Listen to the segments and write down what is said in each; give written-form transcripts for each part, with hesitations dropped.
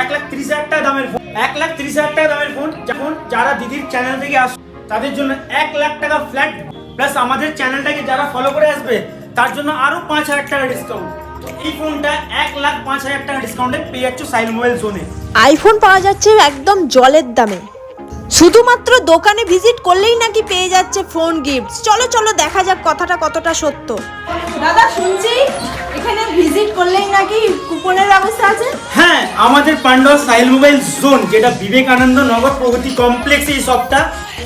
1,30,000 টাকা দামের ফোন, 1,30,000 টাকা দামের ফোন। যখন যারা দিদির চ্যানেল থেকে আসবে তাদের জন্য 1 লাখ টাকা ফ্ল্যাট, প্লাস আমাদের চ্যানেলটাকে যারা ফলো করে আসবে তার জন্য আরো 5,000 টাকা ডিসকাউন্ট। তো এই ফোনটা 1,05,000 টাকা ডিসকাউন্টে পেয়ে যাচ্ছ সাইল মোবাইল জোনে। আইফোন পাওয়া যাচ্ছে একদম জলের দামে। শুধুমাত্র দোকানে ভিজিট করলেই নাকি পেয়ে যাচ্ছে ফোন গিফট। চলো চলো দেখা যাক কথাটা কতটা সত্য। দাদা শুনছি এখানে ভিজিট করলেই নাকি কুপনের ব্যবস্থা আছে। হ্যাঁ, আমাদের পান্ডুয়া সাইল মোবাইল জোন, যেটা বিবেকানন্দ নগর প্রগতি কমপ্লেক্স, এই শপটা,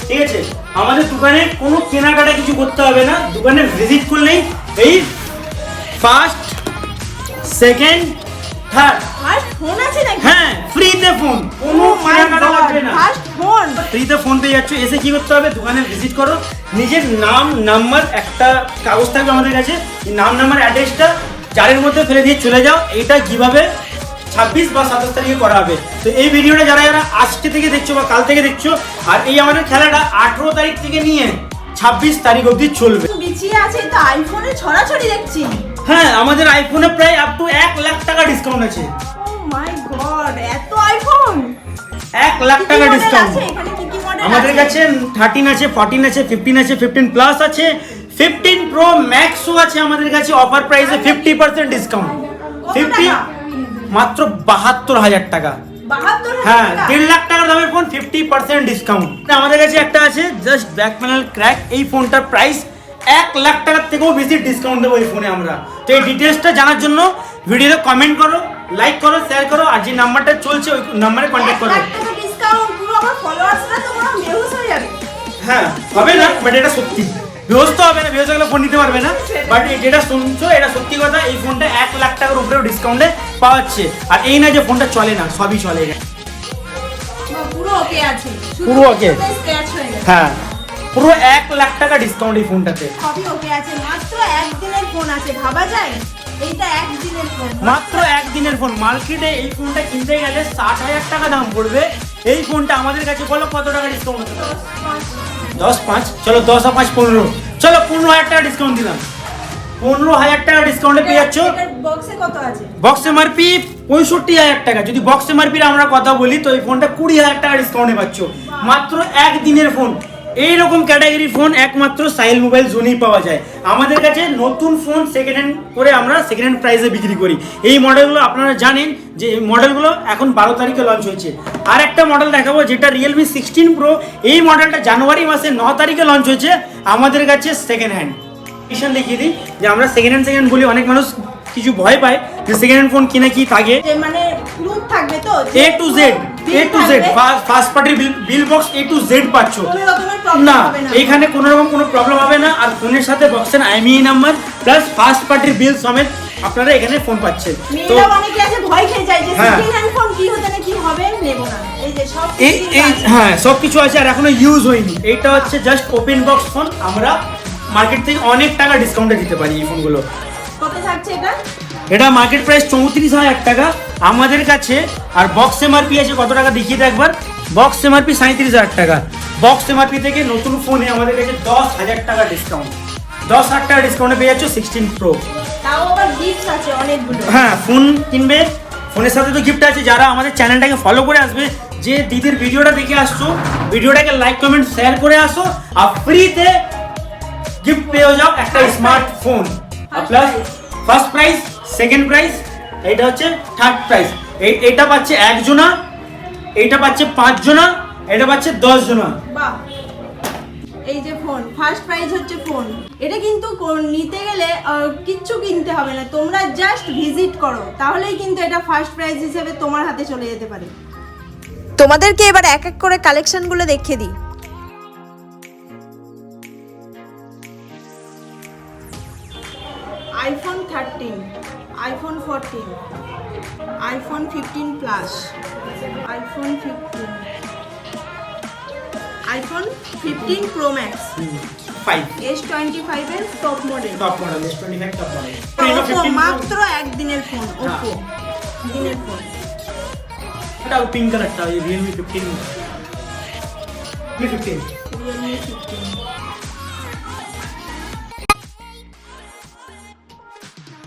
ঠিক আছে। আমাদের দোকানে কোনো কেনাকাটা কিছু করতে হবে না, দোকানে ভিজিট করলেই এই first, second, third first phone আছে নাকি? হ্যাঁ, ফ্রিতে ফোন, কোনো কেনাকাটা লাগবে না, ফার্স্ট ফোন ফ্রিতে ফোন পেয়ে যাচ্ছ। এসে কি করতে হবে, দোকানে ভিজিট করো, নিজের নাম নাম্বার, একটা কাগজ থাকবে আমাদের কাছে, নাম নাম্বার অ্যাড্রেসটা জারের মধ্যে ফেলে দিয়ে চলে যাও। এইটা কিভাবে 26 বা 27 তারিখে করা হবে। তো এই ভিডিওটা যারা যারা আজকে থেকে দেখছো বা কাল থেকে দেখছো, আর এই আমাদের খেলাটা 18 তারিখ থেকে নিয়ে 26 তারিখ অবধি চলবে। বিছিয়ে আছে তো আইফোনে ছড়াছড়ি দেখছি। হ্যাঁ, আমাদের আইফোনে প্রায় আপ টু 1 লাখ টাকা ডিসকাউন্ট আছে। ও মাই গড, এত আইফোন! 1 লাখ টাকা ডিসকাউন্ট এখানে কি কি মডেল আমাদের কাছে। 13 আছে, 14 আছে, 15 আছে, 15 প্লাস আছে, 15 প্রো ম্যাক্সও আছে আমাদের কাছে অফার প্রাইসে 50% ডিসকাউন্ট। 50 মাত্র 72,000 টাকা। 72,000 হ্যাঁ, টাকা? 1.5 লাখ টাকার দামের ফোন 50% ডিসকাউন্ট। আমাদের কাছে একটা আছে জাস্ট ব্যাক প্যানেল ক্র্যাক, এই ফোনটার প্রাইস 1 লাখ টাকার থেকেও বেশি ডিসকাউন্ট দেবো এই ফোনে আমরা। তো এই ডিটেলসটা জানার জন্য ভিডিওতে কমেন্ট করো, লাইক করো, শেয়ার করো, আর যে নাম্বারটা চলছে ওই নাম্বারে কন্ট্যাক্ট করো। 1 লাখ টাকা ডিসকাউন্ট, পুরো আমার ফলোয়ার্সরা তো পুরো বেহুশ হয়ে যাবে। হ্যাঁ, হবে না, বাট এটা সত্যি। ব্যবস্থা হবে না, ব্যবস্থা ফোন নিতে পারবে না, বাট যেটা শুনছো এটা সত্যি কথা। এই ফোনটা 1 লাখ টাকার উপরেও ডিসকাউন্টে পাওয়া যাচ্ছে। আর এই না যে ফোনটা চলে না, সবই চলে। পুরো ওকে আছে, পুরো okay। স্ক্র্যাচ হয়ে গেছে। হ্যাঁ, পুরো 1 লাখ টাকা ডিসকাউন্ট এই ফোনটাতে। সবই ওকে আছে, মাত্র একদিনের ফোন আছে, ভাবা যায়? এইটা একদিনের ফোন, মাত্র একদিনের ফোন। মার্কেটে এই ফোনটা কিনতে গেলে 60,000 টাকা দাম পড়বে। এই ফোনটা আমাদের কাছে বলো কত টাকা ডিসকাউন্ট হচ্ছে? 10-5, চলো 10 আর 5 15, চলো 15,000 টাকা ডিসকাউন্ট দিলাম। 15,000 টাকা ডিসকাউন্টে পেয়ে যাচ্ছ। এটার বক্সে কত আছে? বক্স এমআরপি 65,000 টাকা। যদি বক্স এমআরপির আমরা কথা বলি তো এই ফোনটা 20,000 টাকা ডিসকাউন্টে পাচ্ছ। মাত্র একদিনের ফোন। এইরকম ক্যাটাগরি ফোন একমাত্র সাইল মোবাইল জোনেই পাওয়া যায়। আমাদের কাছে নতুন ফোন সেকেন্ড হ্যান্ড করে আমরা সেকেন্ড হ্যান্ড প্রাইসে বিক্রি করি। এই মডেলগুলো আপনারা জানেন যে এই মডেলগুলো এখন 12 তারিখে লঞ্চ হয়েছে। আর একটা মডেল দেখাবো যেটা রিয়েলমি 16 প্রো। এই মডেলটা জানুয়ারি মাসে 9 তারিখে লঞ্চ হয়েছে আমাদের কাছে সেকেন্ড হ্যান্ড। দেখিয়ে দিই যে আমরা সেকেন্ড হ্যান্ড বলি, অনেক মানুষ কিছু ভয় পায় যে সেকেন্ড হ্যান্ড ফোন কিনে কি থাকে। যে মানে প্রুফ থাকবে তো, A to Z first party bill box A to Z পাচ্ছ। কোনো রকমের প্রবলেম না, হবে না। এখানে কোনো রকম কোনো প্রবলেম হবে না। আর ফোনের সাথে বক্সের IMEI নাম্বার প্লাস ফার্স্ট পার্টির বিল সমেত আপনারা এখানে ফোন পাচ্ছেন। তো মেয়েরা অনেকে আছে ভয় খেয়ে যায় যে হ্যাঁ। সেকেন্ড হ্যান্ড ফোন কি হতে না কি হবে, নেব না। এই যে সব এই হ্যাঁ, সব কিছু আছে আর এখনো ইউজ হয়নি। এটা হচ্ছে জাস্ট ওপেন বক্স ফোন। আমরা মার্কেট থেকে অনেক টাকা ডিসকাউন্টে দিতে পারি এই ফোনগুলো। কত থাকছে এটা? এটা মার্কেট প্রাইস 34,000 টাকা আমাদের কাছে। আর বক্স এমআরপি আছে কত টাকা দেখিয়ে দেয় একবার। বক্স এমআরপি 37,000 টাকা। বক্স এমআরপি থেকে নতুন ফোনে আমাদের কাছে 10,000 টাকা ডিসকাউন্ট। 10,000 টাকা ডিসকাউন্টে পেয়ে যাচ্ছ 16 প্রো। তাও আবার গিফট আছে অনেকগুলো। হ্যাঁ, ফোন কিনবে, ফোনের সাথে তো গিফট আছে। যারা আমাদের চ্যানেলটাকে ফলো করে আসবে, যে দিদির ভিডিওটা দেখে আসছো, ভিডিওটাকে লাইক কমেন্ট শেয়ার করে আসো, আর ফ্রিতে গিফট পেয়ে যাও একটা smartphone. Plus first prize, second prize, এটা হচ্ছে থার্ড প্রাইজ। এটা পাচ্ছে 1 জনা, এটা পাচ্ছে 5 জনা, এটা পাচ্ছে 10 জনা। বাহ, এই যে ফোন ফার্স্ট প্রাইজ হচ্ছে ফোন। এটা কিন্তু নিতে গেলে কিচ্ছু কিনতে হবে না, তোমরা জাস্ট ভিজিট করো, তাহলেই কিন্তু এটা ফার্স্ট প্রাইজ হিসেবে তোমার হাতে চলে যেতে পারে। তোমাদেরকে এবার এক এক করে কালেকশনগুলো দেখিয়ে দিই। IPhone 13, iPhone 14, iPhone 15 plus, iPhone 15, iPhone 15 pro max, 5 S25 এর top model, top model S25 top model. Oppo মাত্র একদিনের ফোন, ওপো দিনের ফোন। এটা পিঙ্ক কালারটা, এই Realme 15 Realme 15।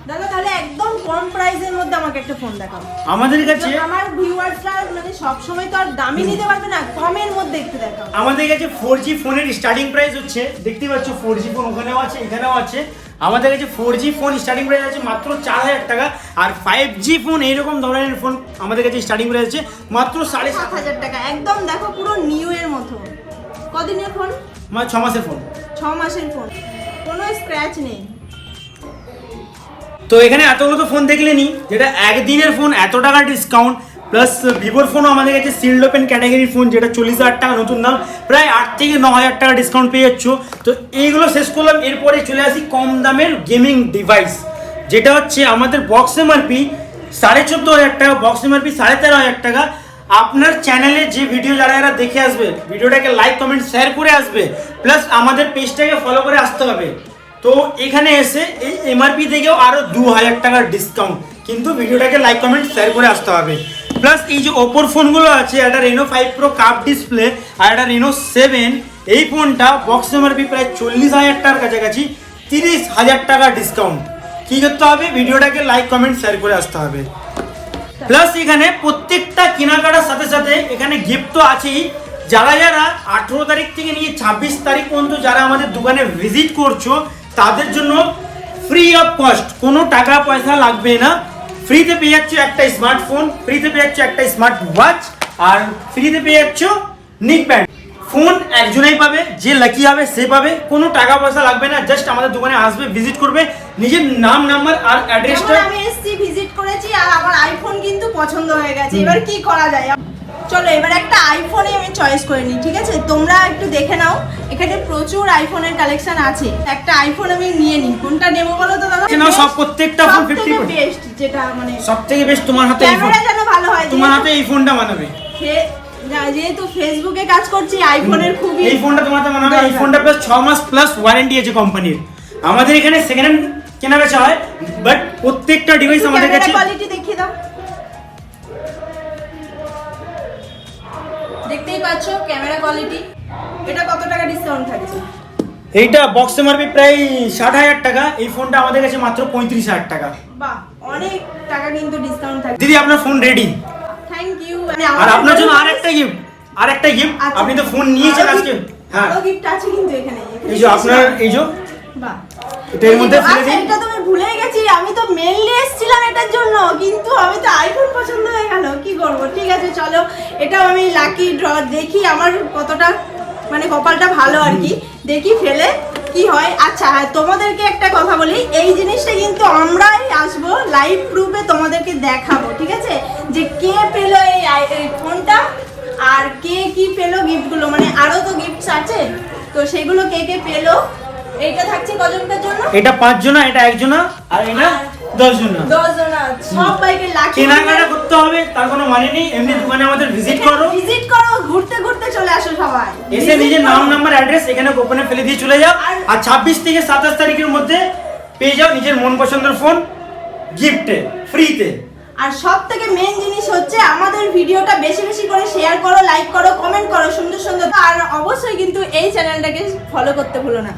দাদা তাহলে একদম কম প্রাইসের মধ্যে আমাকে একটা ফোন দেখাও। আমাদের কাছে আমার ভিউয়ার্সরা মানে সব সময় তো আর দামি নিতে পারবে না, কমের মধ্যে একটু দেখাও। আমাদের কাছে 4G ফোনের স্টার্টিং প্রাইস হচ্ছে, দেখতে পাচ্ছ 4G ফোন ওখানেও আছে এখানেও আছে। আমাদের কাছে 4G ফোন স্টার্টিং প্রাইস আছে মাত্র 4000 টাকা, আর 5G ফোন এইরকম ধরনের ফোন আমাদের কাছে স্টার্টিং প্রাইস আছে মাত্র 7,500 টাকা। একদম দেখো পুরো নিউ এর মতো। কদিনের ফোন? 6 মাসের ফোন। 6 মাসের ফোন, কোনো স্ক্র্যাচ নেই। তো এখানে এতগুলো তো ফোন দেখলেনি, যেটা একদিনের ফোন এত টাকা ডিসকাউন্ট, প্লাস ভিভোর ফোনও আমাদের কাছে সিল্ড ওপেন ক্যাটাগরির ফোন, যেটা 40,000 টাকা নতুন দাম, প্রায় 8 থেকে 9,000 টাকা ডিসকাউন্ট পেয়ে যাচ্ছ। তো এইগুলো শেষ করলাম, এরপরে চলে আসি কম দামের গেমিং ডিভাইস, যেটা হচ্ছে আমাদের বক্স এমআরপি 14,500 টাকা, বক্স এমআরপি 13,500 টাকা। আপনার চ্যানেলে যে ভিডিও যারা যারা দেখে আসবে, ভিডিওটাকে লাইক কমেন্ট শেয়ার করে আসবে, প্লাস আমাদের পেজটাকে ফলো করে আসতে হবে। তো এখানে এসে এই এমআরপি থেকেও আরও 2,000 টাকার ডিসকাউন্ট, কিন্তু ভিডিওটাকে লাইক কমেন্ট শেয়ার করে আসতে হবে। প্লাস এই যে ওপোর ফোনগুলো আছে, একটা রেনো 5 প্রো কাপ ডিসপ্লে আর একটা রেনো 7, এই ফোনটা বক্স এমআরপি প্রায় 40,000 টাকার কাছাকাছি, 30,000 টাকা ডিসকাউন্ট। কী করতে হবে? ভিডিওটাকে লাইক কমেন্ট শেয়ার করে আসতে হবে। প্লাস এখানে প্রত্যেকটা কেনাকাটার সাথে সাথে এখানে গিফট তো আছেই। যারা যারা 18 তারিখ থেকে নিয়ে 26 তারিখ পর্যন্ত যারা আমাদের দোকানে ভিজিট করছো, তাদের জন্য ফ্রি অফ কস্ট, কোনো টাকা পয়সা লাগবে না, ফ্রিতে পেয়ে যাচ্ছ একটা স্মার্টফোন, ফ্রিতে পেয়ে যাচ্ছ একটা স্মার্ট ওয়াচ, আর ফ্রিতে পেয়ে যাচ্ছ নিক প্যান্ট। ফোন একজনেই পাবে, যে লাকি হবে সে পাবে, কোনো টাকা পয়সা লাগবে না, জাস্ট আমাদের দোকানে আসবে, ভিজিট করবে, নিজের নাম নাম্বার আর অ্যাড্রেসটা। আমি এসছি, ভিজিট করেছি, আর আমার আইফোন কিন্তু পছন্দ হয়ে গেছে। এবার কি করা যায়? চলো এবার একটা আইফোনই আমি চয়েস করে নিই, ঠিক আছে? তোমরা একটু দেখে নাও, এখানে প্রচুর আইফোনের কালেকশন আছে। একটা আইফোন আমি নিয়ে নিই, কোনটা নেবো বলো তো দাদা? নাও সব, প্রত্যেকটা ফোন 50% বেস্ট, যেটা মানে সবথেকে বেস্ট তোমার হাতে এই ফোন, ক্যামেরা যেন ভালো হয়, তোমার হাতে এই ফোনটা মানাবে। যেহেতু ফেসবুকে কাজ করছি, আইফোনের খুবই এই ফোনটা তোমার হাতে মানাবে। এই ফোনটা প্লাস 6 মাস প্লাস ওয়ারেন্টি আছে কোম্পানির। আমাদের এখানে সেকেন্ড হ্যান্ড কেনা বেচা হয়, বাট প্রত্যেকটা ডিভাইস আমাদের কাছে। কোয়ালিটি দেখিয়ে দাও। দেখতেই পাচ্ছ ক্যামেরা কোয়ালিটি। এটা কত টাকা ডিসকাউন্ট থাকছে? এইটা বক্স এমআরপি প্রায় 60,000 টাকা, এই ফোনটা আমাদের কাছে মাত্র 35,000 টাকা। বাহ, অনেক টাকা কিন্তু ডিসকাউন্ট থাকছে। দিদি আপনার ফোন রেডি। Thank you. আর আপনার জন্য আরেকটা গিফট, আপনি তো ফোন নিয়েছেন আজকে। হ্যাঁ, আরো গিফট আছে কিন্তু এখানে। এই যে আপনার, এই যে বাহ, এটার মধ্যে ফেলে দিন। এটা তো আমি ভুলে গেছি, আমি তো মেইনলি এসেছিলাম এটার জন্য, কিন্তু আমি তো আইফোন পছন্দ হয়ে গেল, কি করব? ঠিক আছে চলো, এটাও আমি লাকি ড্র, দেখি আমার কতটা মানে কপালটা ভালো আর কি, দেখি ফেলে কি হয়। আচ্ছা হ্যাঁ, তোমাদেরকে একটা কথা বলি, এই জিনিসটা কিন্তু আমরাই আসবো লাইভ প্রুফে তোমাদেরকে দেখাবো, ঠিক আছে? যে কে পেলো এই ফোনটা, আর কে কি পেলো গিফটগুলো, মানে আরো তো গিফটস আছে, তো সেগুলো কে কে পেলো। এইটা থাকছে কজনকার জন্য? এটা 5 জন, এটা 1 জন, আর এটা 10 জন। 10 জন। সব বাইকে লাকি কেনাকাটা করতে হবে তার কোনো মানে নেই, এমনি দোকানে আমাদের ভিজিট করো, ঘুরতে ঘুরতে চলে আসো সবাই, এসে নিজের নাম নাম্বার অ্যাড্রেস এখানে গোপনে ফেলে দিয়ে চলে যাও। আর 26 থেকে 27 তারিখের মধ্যে পেয়ে যাও নিজের মন পছন্দের ফোন গিফটে, ফ্রিতে। আর সব থেকে মেন জিনিস হচ্ছে আমাদের ভিডিওটা বেশি বেশি করে শেয়ার করো, লাইক করো, কমেন্ট করো সুন্দর সুন্দর, আর অবশ্যই কিন্তু এই চ্যানেলটাকে ফলো করতে ভুলো না।